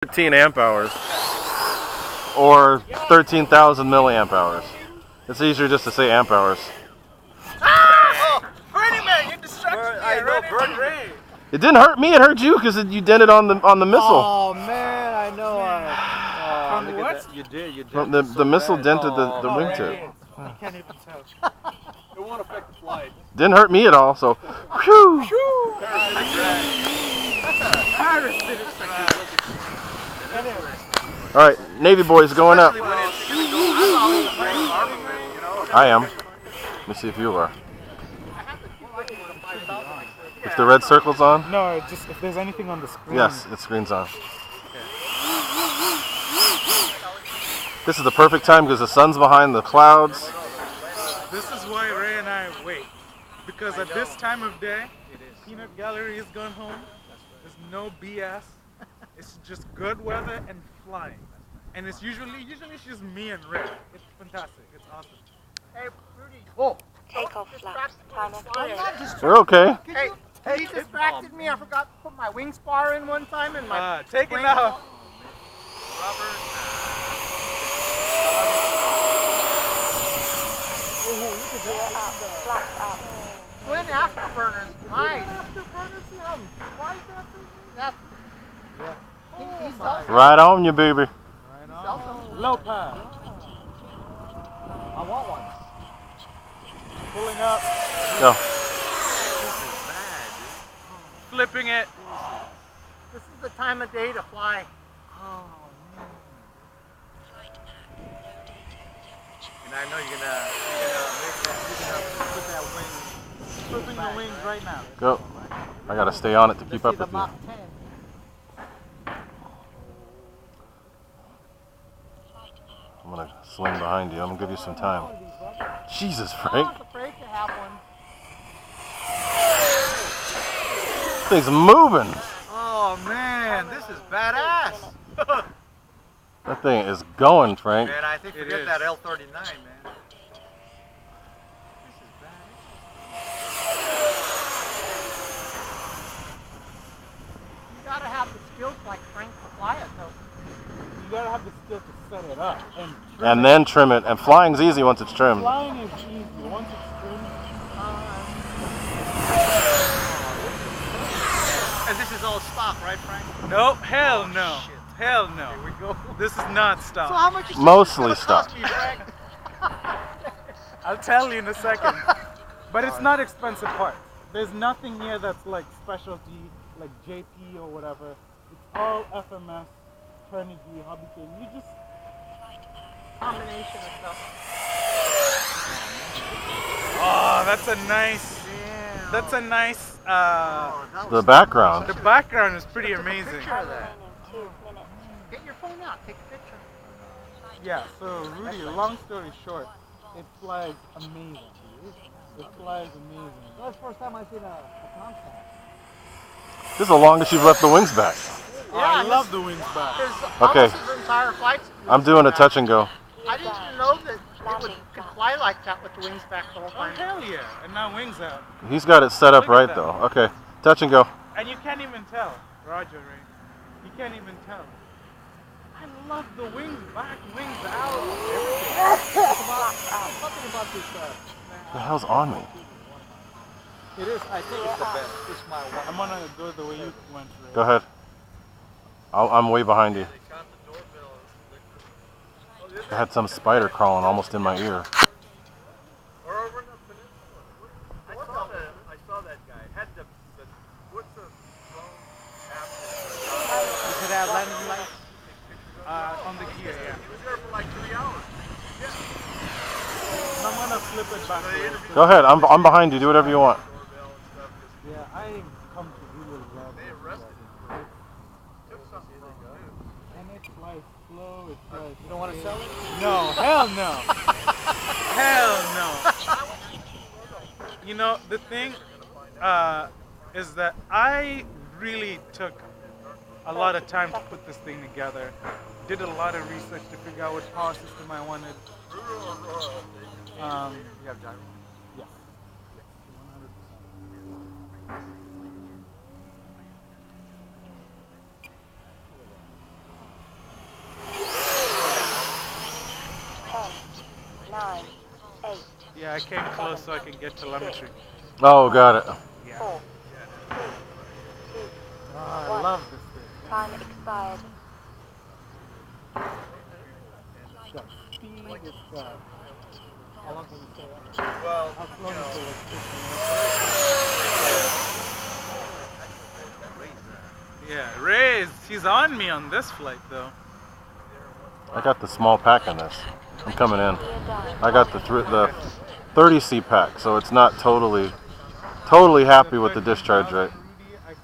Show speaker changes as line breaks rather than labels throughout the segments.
13 amp hours or 13,000 milliamp hours. It's easier just to say amp hours.
Ah! Oh, Burning Man, you distracted me. I know, Burning Man.
It didn't hurt me. It hurt you because you dented on the missile.
Oh man, I know.
From what? You did.
From the missile dented the wingtip.
I can't even tell. It won't affect the flight.
Didn't hurt me at all. So, whew. All right, Navy boys going up. I am. Let me see if you are. If the red circle's on?
No, just if there's anything on the screen.
Yes, it screen's on. This is the perfect time because the sun's behind the clouds.
This is why Ray and I wait. Because at this time of day, Peanut Gallery is going home. There's no BS. It's just good weather and flying. And it's usually it's just me and Ray. It's fantastic. It's awesome.
Hey, Rudy. Oh.
Takeoff flaps. Time of clear.
We're okay.
Hey, he distracted me. I forgot to put my wing spar in one time and my.
Take it out.
Flaps up.
Twin afterburners. Nice. Afterburners? Why is that? That's.
Right on you, baby.
Low pad. I want one. Pulling up.
Go.
Flipping it.
This is the time of day to fly.
Oh, man.
And I know you're gonna put that wing.
Flipping the wings right now.
Go. I gotta stay on it to keep up with you. I'm gonna swing behind you. I'm gonna give you some time. Jesus, Frank.
I was afraid to have one.
Thing's moving.
Oh man, this is badass.
That thing is going, Frank.
Man, I think forget that L-39, man. You gotta have the skills like Frank to fly it, though.
You gotta have the skill to set it up
And then trim it. And flying's easy once it's trimmed.
Flying is easy. Once it's trimmed.
And this is all stock, right, Frank?
Nope, hell no.
Shit.
Hell no.
Here we go.
This is not
So
stock.
how much is
Mostly
this gonna cost
stock.
me, Frank?
I'll tell you in a second. But it's not expensive parts. There's nothing here that's like specialty, like JP or whatever. It's all FMS, Carnegie, Hobby King. You just
Combination of stuff.
oh, that's a nice. That's a nice.
The background.
The background is pretty amazing.
Picture of that.
2 minutes.
Get your phone out. Take a picture.
Yeah. So Rudy, long story short, it flies amazing. It flies amazing.
That's the first time I've seen a concept.
This is the longest you've left the wings back.
I love the wings back.
Okay.
Almost his entire flights.
I'm doing a touch and go.
I didn't even know that it could fly like that with the wings back the whole
Oh
time.
hell yeah! And now wings out.
He's got it set up
Look at
right
that.
though. Okay. Touch and go.
And you can't even tell, Roger, right? You can't even tell. I love the wings back, wings out, everything. Something about this
The hell's on me?
It is, I think it's the best. It's my one. I'm gonna go the way you went, Ray.
Go ahead. I'm way behind you. I had some spider crawling almost in my ear.
I saw that guy. Had what's the phone app?
Does it have landing lights? On the gear, yeah.
He was there for like 3 hours.
And I'm gonna flip it back.
Go ahead. I'm behind you. Do whatever you want.
Yeah, I come to really love
They
it.
arrested him. Took something from him.
And it flies slow, it flies.
You don't want to sell it?
No, hell no. Hell no. You know, the thing is that I really took a lot of time to put this thing together. Did a lot of research to figure out what power system I wanted.
You have gyro?
Yes. 100%. Yeah, I came close so I can get telemetry.
Oh, got it.
Yeah.
4, 3, 2,
Oh, I
1.
love this thing.
Time expired.
It's got speed, it's got... How long can you stay up?
Well,
How long is it? Yeah, Ray's, he's on me on this flight though.
I got the small pack in this. I'm coming in.
Gear down.
I got the 30C pack, so it's not totally happy with the discharge rate.
Rudy, I've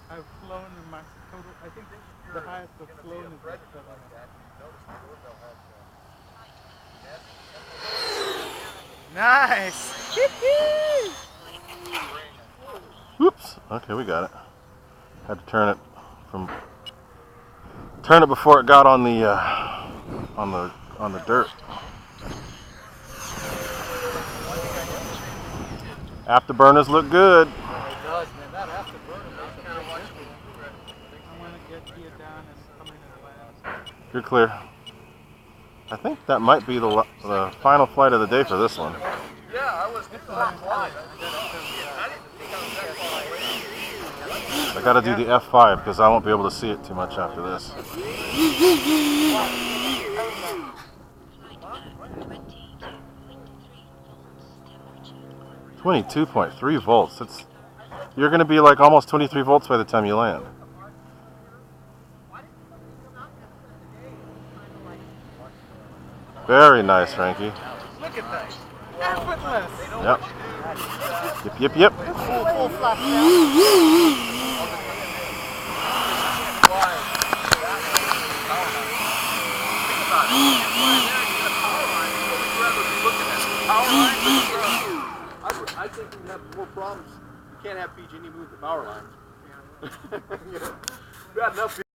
flown in my total, I think the highest I've flown is like 700. Nice!
Whoops. Okay, we got it. Had to turn it before it got on the dirt. Afterburners look good.
it does, man. That afterburner makes a big difference.
I want to get gear down and come in and land.
You're clear. I think that might be the final flight of the day for this one.
Yeah, I was good for that flight.
I gotta do the F5 because I won't be able to see it too much after this. 22.3 volts. You're gonna be like almost 23 volts by the time you land. Very nice, Frankie.
Look at that! Effortless!
Yep. Yep.
Full flush now.
I think we have more problems. You can't have PG&E move the power lines. We got enough.